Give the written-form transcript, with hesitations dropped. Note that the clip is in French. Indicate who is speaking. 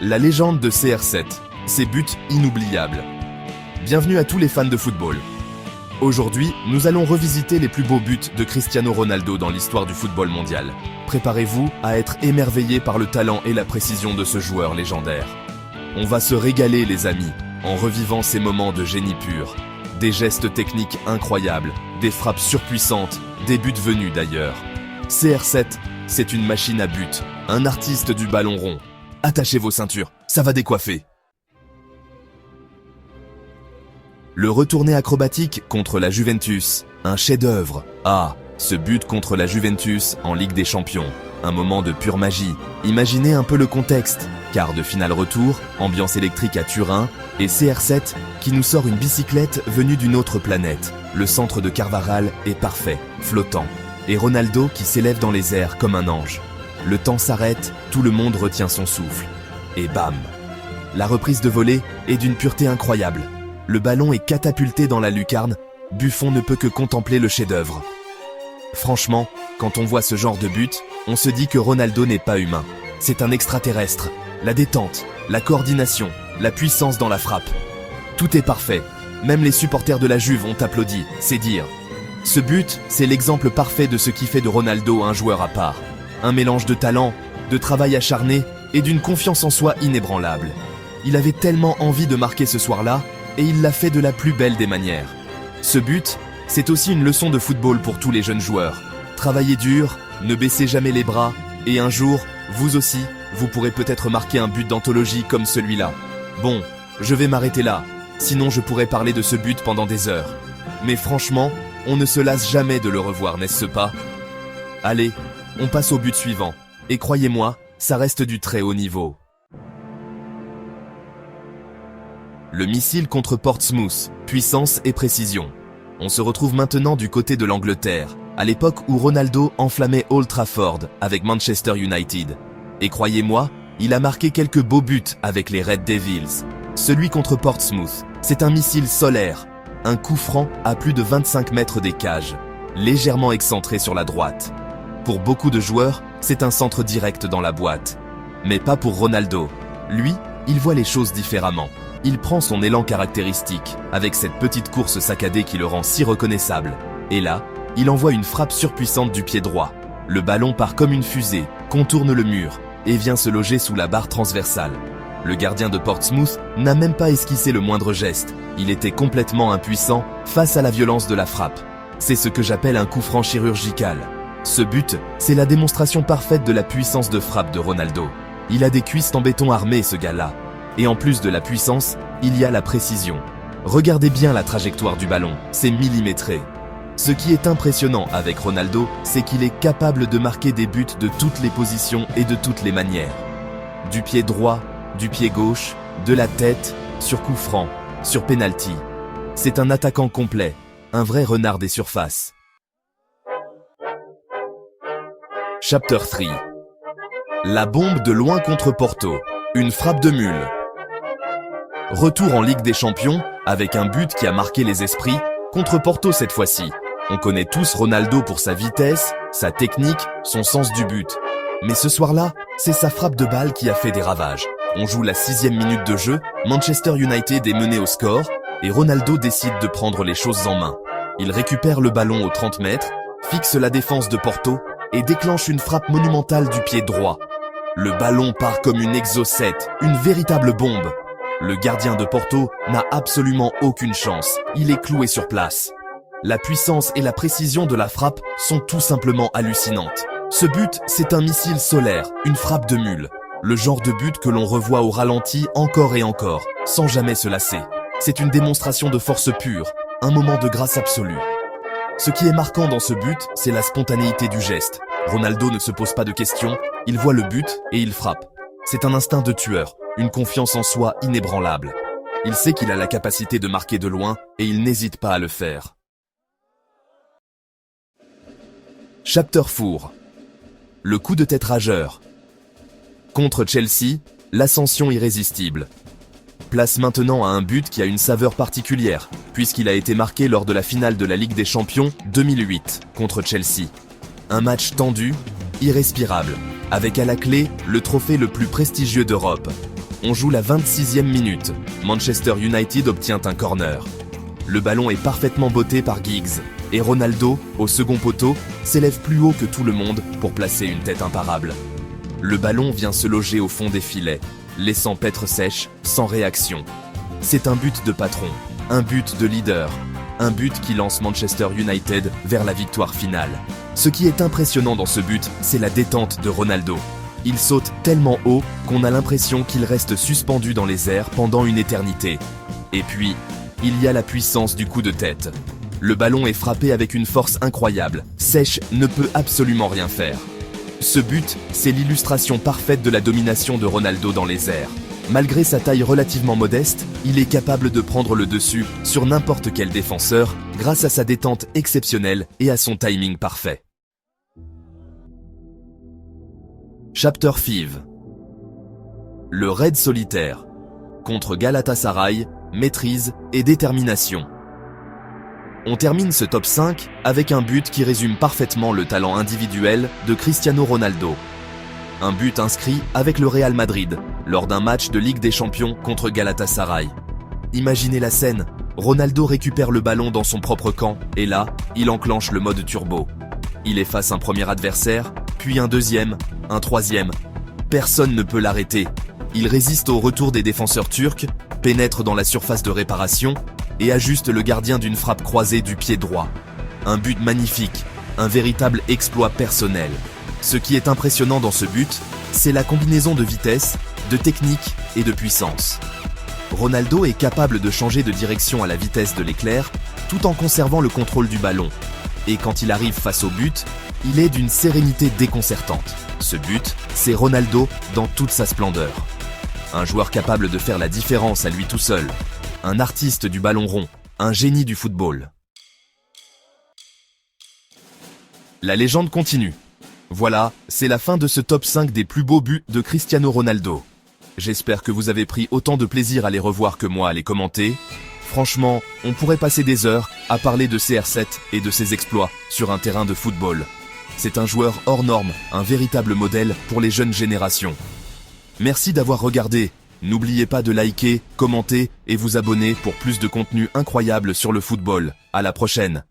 Speaker 1: La légende de CR7, ses buts inoubliables. Bienvenue à tous les fans de football. Aujourd'hui, nous allons revisiter les plus beaux buts de Cristiano Ronaldo dans l'histoire du football mondial. Préparez-vous à être émerveillés par le talent et la précision de ce joueur légendaire. On va se régaler les amis, en revivant ces moments de génie pur. Des gestes techniques incroyables, des frappes surpuissantes, des buts venus d'ailleurs. CR7, c'est une machine à but, un artiste du ballon rond. Attachez vos ceintures, ça va décoiffer. Le retourné acrobatique contre la Juventus, un chef-d'œuvre. Ah, ce but contre la Juventus en Ligue des Champions, un moment de pure magie. Imaginez un peu le contexte. Quart de finale retour, ambiance électrique à Turin, et CR7 qui nous sort une bicyclette venue d'une autre planète. Le centre de Carvajal est parfait, flottant. Et Ronaldo qui s'élève dans les airs comme un ange. Le temps s'arrête, tout le monde retient son souffle. Et bam! La reprise de volée est d'une pureté incroyable. Le ballon est catapulté dans la lucarne, Buffon ne peut que contempler le chef-d'œuvre. Franchement, quand on voit ce genre de but, on se dit que Ronaldo n'est pas humain. C'est un extraterrestre. La détente, la coordination, la puissance dans la frappe. Tout est parfait. Même les supporters de la Juve ont applaudi, c'est dire. Ce but, c'est l'exemple parfait de ce qui fait de Ronaldo un joueur à part. Un mélange de talent, de travail acharné et d'une confiance en soi inébranlable. Il avait tellement envie de marquer ce soir-là, et il l'a fait de la plus belle des manières. Ce but, c'est aussi une leçon de football pour tous les jeunes joueurs. Travaillez dur, ne baissez jamais les bras, et un jour, vous aussi, vous pourrez peut-être marquer un but d'anthologie comme celui-là. Bon, je vais m'arrêter là, sinon je pourrais parler de ce but pendant des heures. Mais franchement, on ne se lasse jamais de le revoir, n'est-ce pas? Allez, on passe au but suivant, et croyez-moi, ça reste du très haut niveau. Le missile contre Portsmouth, puissance et précision. On se retrouve maintenant du côté de l'Angleterre, à l'époque où Ronaldo enflammait Old Trafford avec Manchester United. Et croyez-moi, il a marqué quelques beaux buts avec les Red Devils. Celui contre Portsmouth, c'est un missile solaire, un coup franc à plus de 25 mètres des cages, légèrement excentré sur la droite. Pour beaucoup de joueurs, c'est un centre direct dans la boîte. Mais pas pour Ronaldo. Lui, il voit les choses différemment. Il prend son élan caractéristique, avec cette petite course saccadée qui le rend si reconnaissable. Et là, il envoie une frappe surpuissante du pied droit. Le ballon part comme une fusée, contourne le mur, et vient se loger sous la barre transversale. Le gardien de Portsmouth n'a même pas esquissé le moindre geste. Il était complètement impuissant face à la violence de la frappe. C'est ce que j'appelle un coup franc chirurgical. Ce but, c'est la démonstration parfaite de la puissance de frappe de Ronaldo. Il a des cuisses en béton armé, ce gars-là. Et en plus de la puissance, il y a la précision. Regardez bien la trajectoire du ballon, c'est millimétré. Ce qui est impressionnant avec Ronaldo, c'est qu'il est capable de marquer des buts de toutes les positions et de toutes les manières. Du pied droit, du pied gauche, de la tête, sur coup franc, sur penalty. C'est un attaquant complet, un vrai renard des surfaces. Chapter 3. La bombe de loin contre Porto, une frappe de mule. Retour en Ligue des Champions, avec un but qui a marqué les esprits, contre Porto cette fois-ci. On connaît tous Ronaldo pour sa vitesse, sa technique, son sens du but. Mais ce soir-là, c'est sa frappe de balle qui a fait des ravages. On joue la 6e minute de jeu, Manchester United est mené au score, et Ronaldo décide de prendre les choses en main. Il récupère le ballon aux 30 mètres, fixe la défense de Porto, et déclenche une frappe monumentale du pied droit. Le ballon part comme une exocète, une véritable bombe. Le gardien de Porto n'a absolument aucune chance, il est cloué sur place. La puissance et la précision de la frappe sont tout simplement hallucinantes. Ce but, c'est un missile solaire, une frappe de mule. Le genre de but que l'on revoit au ralenti encore et encore, sans jamais se lasser. C'est une démonstration de force pure, un moment de grâce absolue. Ce qui est marquant dans ce but, c'est la spontanéité du geste. Ronaldo ne se pose pas de questions, il voit le but et il frappe. C'est un instinct de tueur, une confiance en soi inébranlable. Il sait qu'il a la capacité de marquer de loin et il n'hésite pas à le faire. Chapter 4. Le coup de tête rageur. Contre Chelsea, l'ascension irrésistible. Place maintenant à un but qui a une saveur particulière, puisqu'il a été marqué lors de la finale de la Ligue des Champions 2008 contre Chelsea. Un match tendu, irrespirable, avec à la clé le trophée le plus prestigieux d'Europe. On joue la 26e minute. Manchester United obtient un corner. Le ballon est parfaitement botté par Giggs, et Ronaldo, au second poteau, s'élève plus haut que tout le monde pour placer une tête imparable. Le ballon vient se loger au fond des filets, laissant paître sèche, sans réaction. C'est un but de patron, un but de leader, un but qui lance Manchester United vers la victoire finale. Ce qui est impressionnant dans ce but, c'est la détente de Ronaldo. Il saute tellement haut qu'on a l'impression qu'il reste suspendu dans les airs pendant une éternité. Et puis, il y a la puissance du coup de tête. Le ballon est frappé avec une force incroyable. Sèche ne peut absolument rien faire. Ce but, c'est l'illustration parfaite de la domination de Ronaldo dans les airs. Malgré sa taille relativement modeste, il est capable de prendre le dessus sur n'importe quel défenseur grâce à sa détente exceptionnelle et à son timing parfait. Chapter 5. Le raid solitaire. Contre Galatasaray, maîtrise et détermination. On termine ce top 5 avec un but qui résume parfaitement le talent individuel de Cristiano Ronaldo. Un but inscrit avec le Real Madrid lors d'un match de Ligue des Champions contre Galatasaray. Imaginez la scène, Ronaldo récupère le ballon dans son propre camp et là, il enclenche le mode turbo. Il efface un premier adversaire, puis un deuxième, un troisième. Personne ne peut l'arrêter. Il résiste au retour des défenseurs turcs, pénètre dans la surface de réparation et ajuste le gardien d'une frappe croisée du pied droit. Un but magnifique, un véritable exploit personnel. Ce qui est impressionnant dans ce but, c'est la combinaison de vitesse, de technique et de puissance. Ronaldo est capable de changer de direction à la vitesse de l'éclair, tout en conservant le contrôle du ballon. Et quand il arrive face au but, il est d'une sérénité déconcertante. Ce but, c'est Ronaldo dans toute sa splendeur. Un joueur capable de faire la différence à lui tout seul. Un artiste du ballon rond, un génie du football. La légende continue. Voilà, c'est la fin de ce top 5 des plus beaux buts de Cristiano Ronaldo. J'espère que vous avez pris autant de plaisir à les revoir que moi à les commenter. Franchement, on pourrait passer des heures à parler de CR7 et de ses exploits sur un terrain de football. C'est un joueur hors norme, un véritable modèle pour les jeunes générations. Merci d'avoir regardé. N'oubliez pas de liker, commenter et vous abonner pour plus de contenu incroyable sur le football. À la prochaine.